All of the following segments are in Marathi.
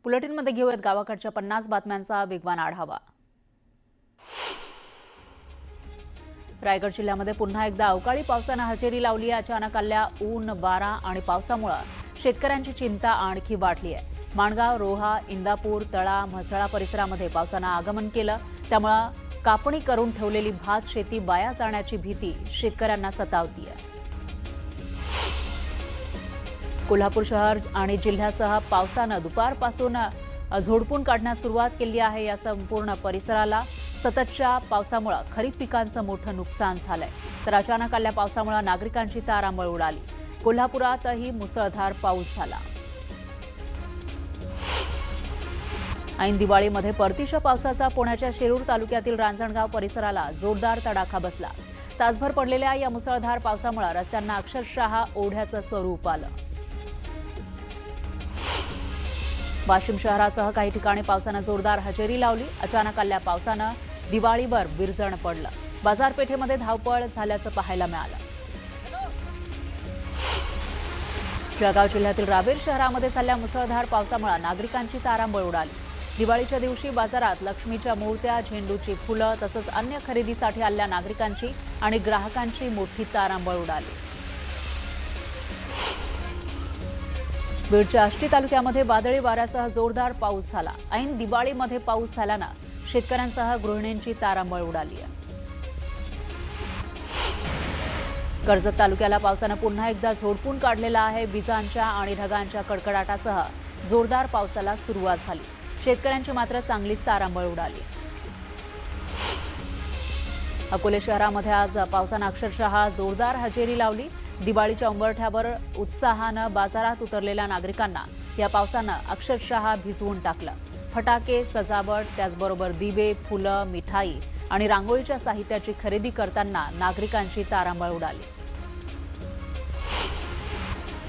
बुलेटिनमध्ये घेऊयात गावाकडच्या 50 बातम्यांचा वेगवान आढावा। रायगड जिल्ह्यामध्ये पुन्हा एकदा अवकाळी पावसाने हजेरी लावली आहे। अचानक आलेल्या ऊन, वारा आणि पावसामुळे शेतकऱ्यांची चिंता आणखी वाढली आहे। माणगाव, रोहा, इंदापूर, तळा, म्हसळा परिसरामध्ये पावसाने आगमन केलं, त्यामुळे कापणी करून ठेवलेली भात शेती वाया जाण्याची भीती शेतकऱ्यांना सतावतीये। कोल्हापूर शहर आणि जिल्ह्यासह पावसाने दुपारपासून झोडपून काढण्यास सुरुवात केली आहे। या संपूर्ण परिसराला सततच्या पावसामुळे खरीप पिकांचं मोठं नुकसान झालंय, तर अचानक आलेल्या पावसामुळे नागरिकांची तारांबळ उडाली। कोल्हापुरातही मुसळधार पाऊस झाला। ऐन दिवाळीमध्ये परतीच्या पावसाचा पुण्याच्या शिरूर तालुक्यातील रांजणगाव परिसराला जोरदार तडाखा बसला। तासभर पडलेल्या या मुसळधार पावसामुळे रस्त्यांना अक्षरशः ओढ्याचं स्वरूप आलं। वाशिम शहरासह काही ठिकाणी पावसाने जोरदार हजेरी लावली। अचानक आलेल्या पावसाने दिवाळीवर विरजण पडलं। बाजारपेठेमध्ये धावपळ झाल्याचं पाहायला मिळालं। जळगाव जिल्ह्यातील रावेर शहरामध्ये झालेल्या मुसळधार पावसामुळे नागरिकांची तारांबळ उडाली। दिवाळीच्या दिवशी बाजारात लक्ष्मीच्या मूर्त्या, झेंडूची फुलं तसंच अन्य खरेदीसाठी आलेल्या नागरिकांची आणि ग्राहकांची मोठी तारांबळ उडाली। बीडच्या आष्टी तालुक्यामध्ये वादळी वाऱ्यासह जोरदार पाऊस झाला। ऐन दिवाळीमध्ये पाऊस झाल्यानं शेतकऱ्यांसह गृहिणींची तारांबळ उडाली आहे। कर्जत तालुक्याला पावसानं पुन्हा एकदा झोडपून काढलेला आहे। विजांच्या आणि ढगांच्या कडकडाटासह जोरदार पावसाला सुरुवात झाली। शेतकऱ्यांची मात्र चांगलीच तारांबळ उडाली। अकोले शहरामध्ये आज पावसानं अक्षरशः जोरदार हजेरी लावली। दिवाळीच्या उंबरठ्यावर उत्साहानं बाजारात उतरलेल्या नागरिकांना या पावसानं अक्षरशः भिजवून टाकलं। फटाके, सजावट, त्याचबरोबर दिवे, फुलं, मिठाई आणि रांगोळीच्या साहित्याची खरेदी करताना नागरिकांची तारांबळ उडाली।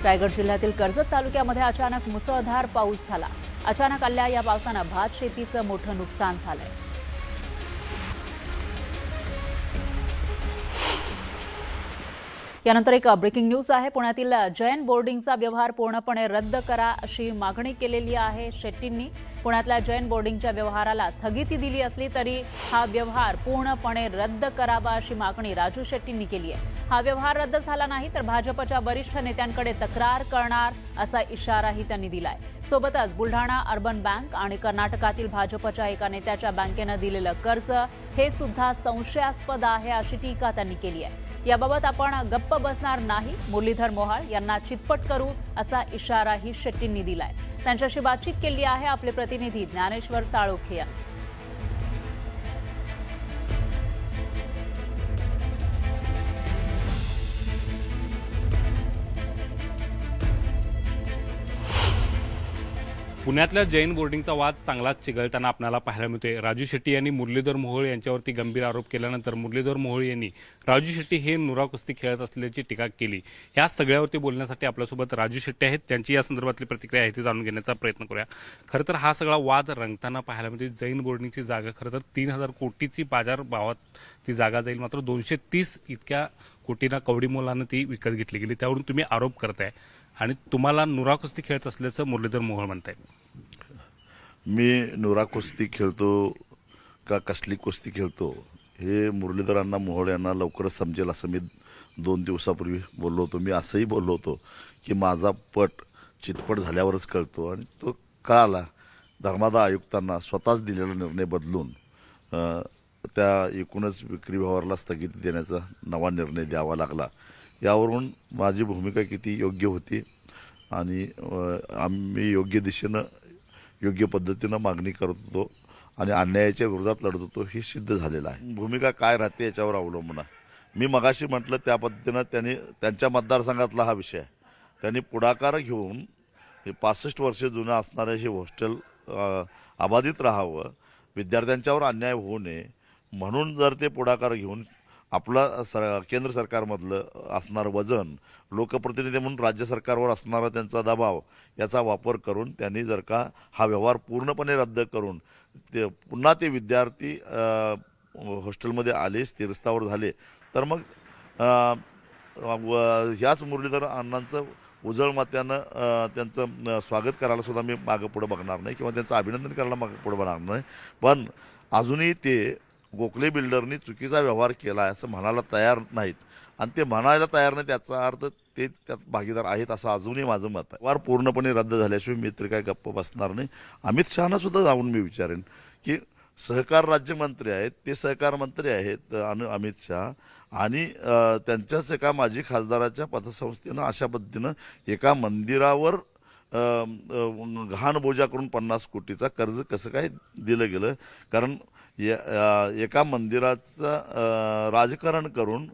रायगड जिल्ह्यातील कर्जत तालुक्यामध्ये अचानक मुसळधार पाऊस झाला। अचानक आलेल्या या पावसानं भात शेतीचं मोठं नुकसान झालंय। यानंतर एक ब्रेकिंग न्यूज आहे। पुण्यातील जैन बोर्डिंगचा व्यवहार पूर्णपणे रद्द करा अशी मागणी केलेली आहे शेट्टींनी। पुण्यातल्या जैन बोर्डिंगच्या व्यवहाराला स्थगिती दिली असली तरी हा व्यवहार पूर्णपणे रद्द करावा अशी मागणी राजू शेट्टींनी केली आहे। हा व्यवहार रद्द झाला नाही तर भाजपच्या वरिष्ठ नेत्यांकडे तक्रार करणार असा इशाराही त्यांनी दिलाय। सोबतच बुलढाणा अर्बन बँक आणि कर्नाटकातील भाजपच्या एका नेत्याच्या बँकेनं दिलेलं कर्ज हे सुद्धा संशयास्पद आहे अशी टीका त्यांनी केली आहे। याबाबत आपण गप्प बसणार नाही, मुरलीधर मोहोळ यांना चितपट करू असा इशाराही शेट्टींनी दिलाय। त्यांच्याशी बातचीत केली आहे आपले प्रतिनिधी ज्ञानेश्वर साळोखे यांनी। पुण्यातल्या जैन बोर्डिंगचा वाद चांगलाच चिघळताना आपल्याला पाहायला मिळतोय। राजू शेट्टी यांनी मुरलीधर मोहोळ यांच्यावरती गंभीर आरोप केल्यानंतर मुरलीधर मोहोळ यांनी राजू शेट्टी हे नुरा कुस्ती खेळत असल्याची टीका केली। ह्या सगळ्यावरती बोलण्यासाठी आपल्यासोबत राजू शेट्टी आहेत, त्यांची या संदर्भातली प्रतिक्रिया आहे ती जाणून घेण्याचा प्रयत्न करूया। खरं तर हा सगळा वाद रंगताना पाहायला मिळते। जैन बोर्डिंगची जागा खरं तर 3000 कोटीची बाजार भावात ती जागा जाईल, मात्र 230 इतक्या कोटींना कवडी मोलानं ती विकत घेतली गेली। त्यावरून तुम्ही आरोप करताय आणि तुम्हाला नुरा कुस्ती खेळत असल्याचं मुरलीधर मोहोळ म्हणताय। मी नुरा कुस्ती खेळतो का कसली कुस्ती खेळतो हे मुरलीधर अण्णा मोहोळ यांना लवकरच समजेल असं मी 2 दिवसापूर्वी बोललो होतो। मी असंही बोललो होतो की माझा पट चितपट झाल्यावरच कळतो आणि तो कळाला। धर्मादाय आयुक्तांना स्वतःच दिलेला निर्णय बदलून त्या एकूणच विक्री व्यवहाराला स्थगिती देण्याचा नवा निर्णय द्यावा लागला। यावरून माझी भूमिका किती योग्य होती आणि आम्ही योग्य दिशेनं योग्य पद्धतीनं मागणी करत होतो आणि अन्यायाच्या विरोधात लढत होतो हे सिद्ध झालेलं आहे। भूमिका काय राहते याच्यावर अवलंबून आहे। मी मगाशी म्हटलं त्या पद्धतीनं त्यांनी त्यांच्या मतदारसंघातला हा विषय आहे, त्यांनी पुढाकार घेऊन हे 65 वर्षे जुनं असणारं हे हॉस्टेल अबाधित राहावं, विद्यार्थ्यांच्यावर अन्याय होऊ नये म्हणून जर ते पुढाकार घेऊन आपला केंद्र सरकारमधलं असणारं वजन, लोकप्रतिनिधी म्हणून राज्य सरकारवर असणारा त्यांचा दबाव याचा वापर करून त्यांनी जर का हा व्यवहार पूर्णपणे रद्द करून ते पुन्हा ते विद्यार्थी हॉस्टेलमध्ये आले, स्थिरस्थावर झाले तर मग ह्याच मुरलीधर अण्णांचं उजळ मात्यानं त्यांचं स्वागत करायला सुद्धा मी मागं पुढं बघणार नाही किंवा त्यांचं अभिनंदन करायला मागं पुढं बघणार नाही. पण अजूनही ते गोखले बिल्डरनी चुकीचा व्यवहार केला आहे असं म्हणायला तयार नाहीत आणि ते म्हणायला तयार नाही त्याचा अर्थ ते त्यात भागीदार आहेत असं अजूनही माझं मत आहे. व्यवहार पूर्णपणे रद्द झाल्याशिवाय मी तरी काय गप्प बसणार नाही. अमित शहाना सुद्धा जाऊन मी विचारेन की सहकार राज्यमंत्री आहेत, ते सहकार मंत्री आहेत अमित शहा आणि त्यांच्याच एका माजी खासदाराच्या पतसंस्थेनं अशा पद्धतीनं एका मंदिरावर गहाण बोजा करून 50 कोटीचा कर्ज कसं काय दिलं गेलं. कारण एका मंदिराचं राजकारण करून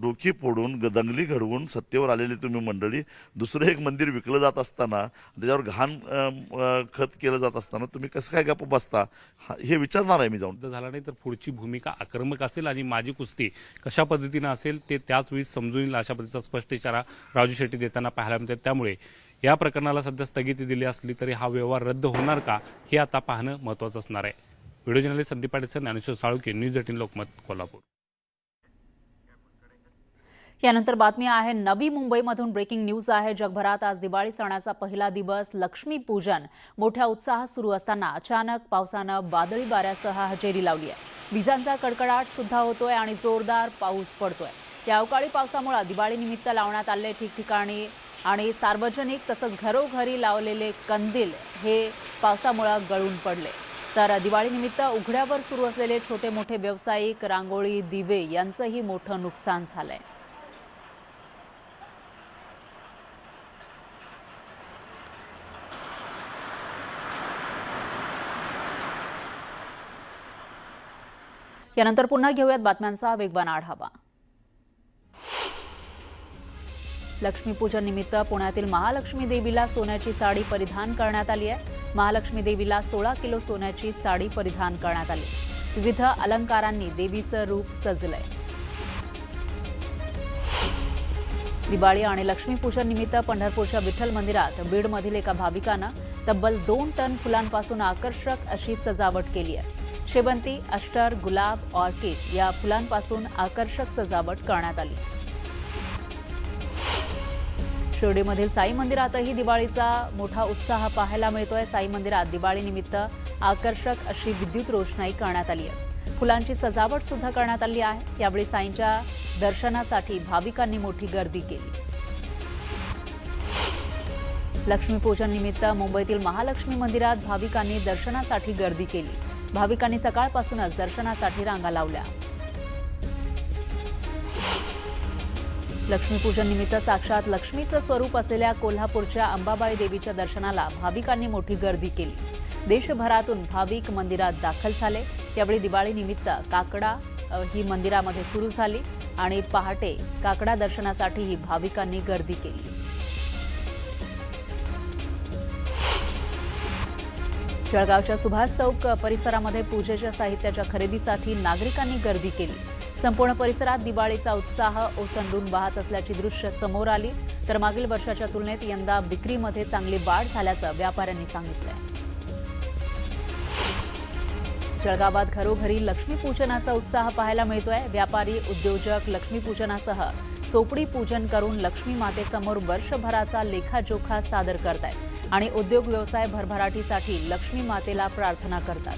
डोकी फोडून दंगली घडवून सत्तेवर आलेली तुम्ही मंडळी दुसरं एक मंदिर विकलं जात असताना त्याच्यावर घाण खत केलं जात असताना तुम्ही कसं काय गप्प बसता हे विचारणार आहे मी जाऊन. झाला नाही तर पुढची भूमिका आक्रमक असेल आणि माझी कुस्ती कशा पद्धतीनं असेल ते त्याच वेळी समजून येईल अशा पद्धतीचा स्पष्ट इशारा राजू शेट्टी देताना पाहायला मिळते. त्यामुळे या प्रकरणाला सध्या स्थगिती दिली असली तरी हा व्यवहार रद्द होणार का हे आता पाहणं महत्त्वाचं असणार आहे. Video journalist Sandeep Patil, Dnyaneshwar Salunkhe, news 18 Lokmat, Kolhapur. यानंतर बातमी आहे नवी मुंबईमधून. ब्रेकिंग न्यूज आहे. जगभरात आज दिवाळी सणाचा पहिला दिवस लक्ष्मीपूजन मोठ्या उत्साहात सुरू असताना अचानक पावसानं वादळी वाऱ्यासह हजेरी लावली आहे. विजांचा कडकडाट सुद्धा होतोय आणि जोरदार पाऊस पडतोय. या अवकाळी पावसामुळे दिवाळीनिमित्त लावण्यात आलेले ठिकठिकाणी आणि सार्वजनिक तसंच घरोघरी लावलेले कंदील हे पावसामुळे गळून पडले. तर दिवाळीनिमित्त उघड्यावर सुरू असलेले छोटे मोठे व्यावसायिक, रांगोळी, दिवे यांचंही मोठं नुकसान झालंय. यानंतर पुन्हा घेऊयात बातम्यांचा वेगवान आढावा. लक्ष्मीपूजन निमित्त पुण्यातील महालक्ष्मी देवीला सोन्याची साडी परिधान करण्यात आली आहे. महालक्ष्मी देवीला 16 किलो सोन्याची साडी परिधान करण्यात आली. विविध अलंकारांनी देवीचं रूप सजलंय. दिवाळी आणि लक्ष्मीपूजन निमित्त पंढरपूरच्या विठ्ठल मंदिरात बीडमधील एका भाविकानं तब्बल 2 टन फुलांपासून आकर्षक अशी सजावट केली आहे. शेवंती, अष्टर, गुलाब, ऑर्किड या फुलांपासून आकर्षक सजावट करण्यात आली. शिर्डीमधील साई मंदिरातही दिवाळीचा मोठा उत्साह पाहायला मिळतोय. साई मंदिरात दिवाळीनिमित्त आकर्षक अशी विद्युत रोषणाई करण्यात आली आहे. फुलांची सजावट सुद्धा करण्यात आली आहे. यावेळी साईंच्या दर्शनासाठी भाविकांनी मोठी गर्दी केली. लक्ष्मीपूजन निमित्त मुंबईतील महालक्ष्मी मंदिरात भाविकांनी दर्शनासाठी गर्दी केली. भाविकांनी सकाळपासूनच दर्शनासाठी रांगा लावल्या. लक्ष्मीपूजन निमित्त साक्षात लक्ष्मीचं स्वरूप असलेल्या कोल्हापूरच्या अंबाबाई देवीच्या दर्शनाला भाविकांनी मोठी गर्दी केली. देशभरातून भाविक मंदिरात दाखल झाले. यावेळी दिवाळीनिमित्त काकडा ही मंदिरामध्ये सुरू झाली आणि पहाटे काकडा दर्शनासाठीही भाविकांनी गर्दी केली. जळगावच्या सुभाष चौक परिसरामध्ये पूजेच्या साहित्याच्या खरेदीसाठी नागरिकांनी गर्दी केली. संपूर्ण परिसरात दिवाळीचा उत्साह ओसंडून वाहत असल्याची दृश्य समोर आली. तर मागील वर्षाच्या तुलनेत यंदा विक्रीमध्ये चांगली वाढ झाल्याचं व्यापाऱ्यांनी सांगितलंय. जळगावात घरोघरी लक्ष्मीपूजनाचा उत्साह पाहायला मिळतोय. व्यापारी, उद्योजक लक्ष्मीपूजनासह चोपडी पूजन करून लक्ष्मी मातेसमोर वर्षभराचा लेखाजोखा सादर करतायत आणि उद्योग व्यवसाय भरभराटीसाठी लक्ष्मी मातेला प्रार्थना करतात.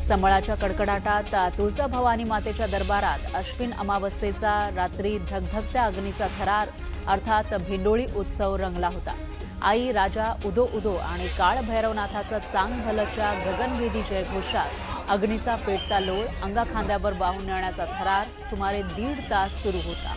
संबळाच्या कडकडाटात तुळजाभवानी मातेच्या दरबारात अश्विन अमावस्येचा रात्री धगधगत्या अग्नीचा थरार अर्थात भेंडोळी उत्सव रंगला होता. आई, राजा, उदो उदो आणि काळ भैरवनाथाचं चांग भलच्या गगनभेदी जयघोषात अग्नीचा पेटता लोळ, अंगाखांद्यावर वाहून नेण्याचा थरार सुमारे 1.5 तास सुरू होता.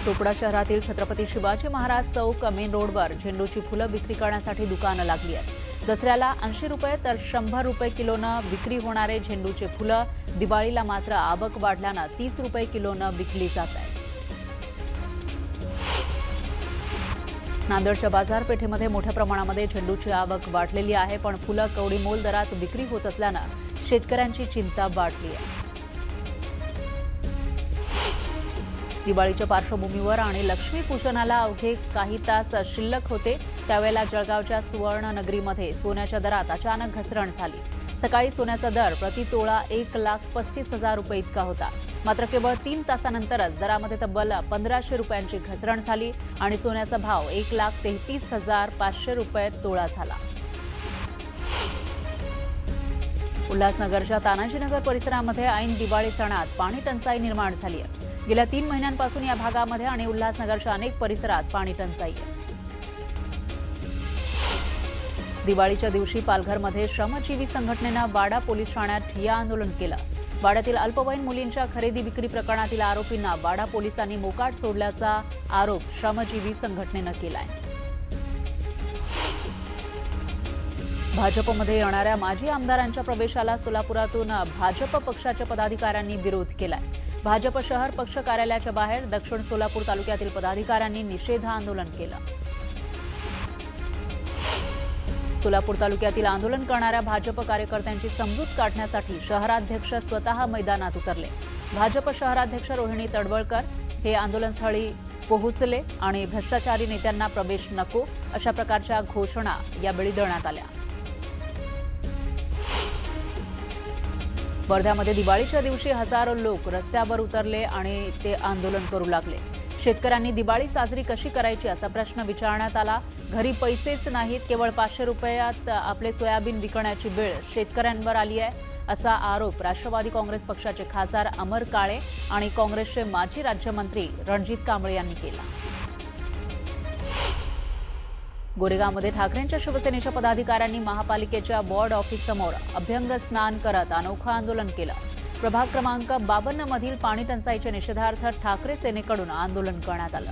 चोपडा शहरातील छत्रपती शिवाजी महाराज चौक मेन रोडवर झेंडूची फुलं विक्री करण्यासाठी दुकानं लागली आहेत. दसऱ्याला 80 रुपये तर 100 रुपये किलोनं विक्री होणारे झेंडूचे फुलं दिवाळीला मात्र आवक वाढल्यानं 30 रुपये किलोनं विकली जात आहेत. नांदेडच्या बाजारपेठेमध्ये मोठ्या प्रमाणामध्ये झेंडूची आवक वाढलेली आहे. पण फुलं कवडी मोल दरात विक्री होत असल्यानं शेतकऱ्यांची चिंता वाढली आहे. दिवाळीच्या पार्श्वभूमीवर आणि लक्ष्मीपूजनाला अवघे काही तास शिल्लक होते त्यावेळेला जळगावच्या सुवर्णनगरीमध्ये सोन्याच्या दरात अचानक घसरण झाली. सकाळी सोन्याचा दर प्रति तोळा 1,35,000 रुपये इतका होता. मात्र केवळ 3 तासानंतरच दरामध्ये तब्बल 1,500 रुपयांची घसरण झाली आणि सोन्याचा भाव 1,33,500 रुपये तोळा झाला. उल्हासनगरच्या तानाजीनगर परिसरामध्ये ऐन दिवाळी सणात पाणी टंचाई निर्माण झाली आहे. गेल्या 3 महिन्यांपासून या भागामध्ये आणि उल्हासनगरच्या अनेक परिसरात पाणी टंचाई आहे. दिवाळीच्या दिवशी पालघरमध्ये श्रमजीवी संघटनेनं वाडा पोलीस ठाण्यात ठिय्या आंदोलन केलं. वाड्यातील अल्पवयीन मुलींच्या खरेदी विक्री प्रकरणातील आरोपींना वाडा पोलिसांनी मोकाट सोडल्याचा आरोप श्रमजीवी संघटनेनं केलाय. भाजपमध्ये येणाऱ्या माजी आमदारांच्या प्रवेशाला सोलापुरातून भाजप पक्षाच्या पदाधिकाऱ्यांनी विरोध केलाय. भाजप शहर पक्ष कार्यालयाच्या बाहेर दक्षिण सोलापूर तालुक्यातील पदाधिकाऱ्यांनी निषेध आंदोलन केलं. सोलापूर तालुक्यातील आंदोलन करणाऱ्या भाजप कार्यकर्त्यांची समजूत काढण्यासाठी शहराध्यक्ष स्वतः मैदानात उतरले. भाजप शहराध्यक्ष रोहिणी तडवळकर हे आंदोलनस्थळी पोहोचले आणि भ्रष्टाचारी नेत्यांना प्रवेश नको अशा प्रकारच्या घोषणा यावेळी देण्यात आल्या. वर्ध्यामध्ये दिवाळीच्या दिवशी हजारो लोक रस्त्यावर उतरले आणि ते आंदोलन करू लागले. शेतकऱ्यांनी दिवाळी साजरी कशी करायची असा प्रश्न विचारण्यात आला. घरी पैसेच नाहीत, केवळ 500 रुपयात आपले सोयाबीन विकण्याची वेळ शेतकऱ्यांवर आली आहे असा आरोप राष्ट्रवादी काँग्रेस पक्षाचे खासदार अमर काळे आणि काँग्रेसचे माजी राज्यमंत्री रणजित कांबळे यांनी केला. गोरेगावमध्ये ठाकरेंच्या शिवसेनेच्या पदाधिकाऱ्यांनी महापालिकेच्या वॉर्ड ऑफिससमोर अभ्यंग स्नान करत अनोखं आंदोलन केलं. प्रभाग क्रमांक 52 मधील पाणी टंचाईच्या निषेधार्थ ठाकरे सेनेकडून आंदोलन करण्यात आलं.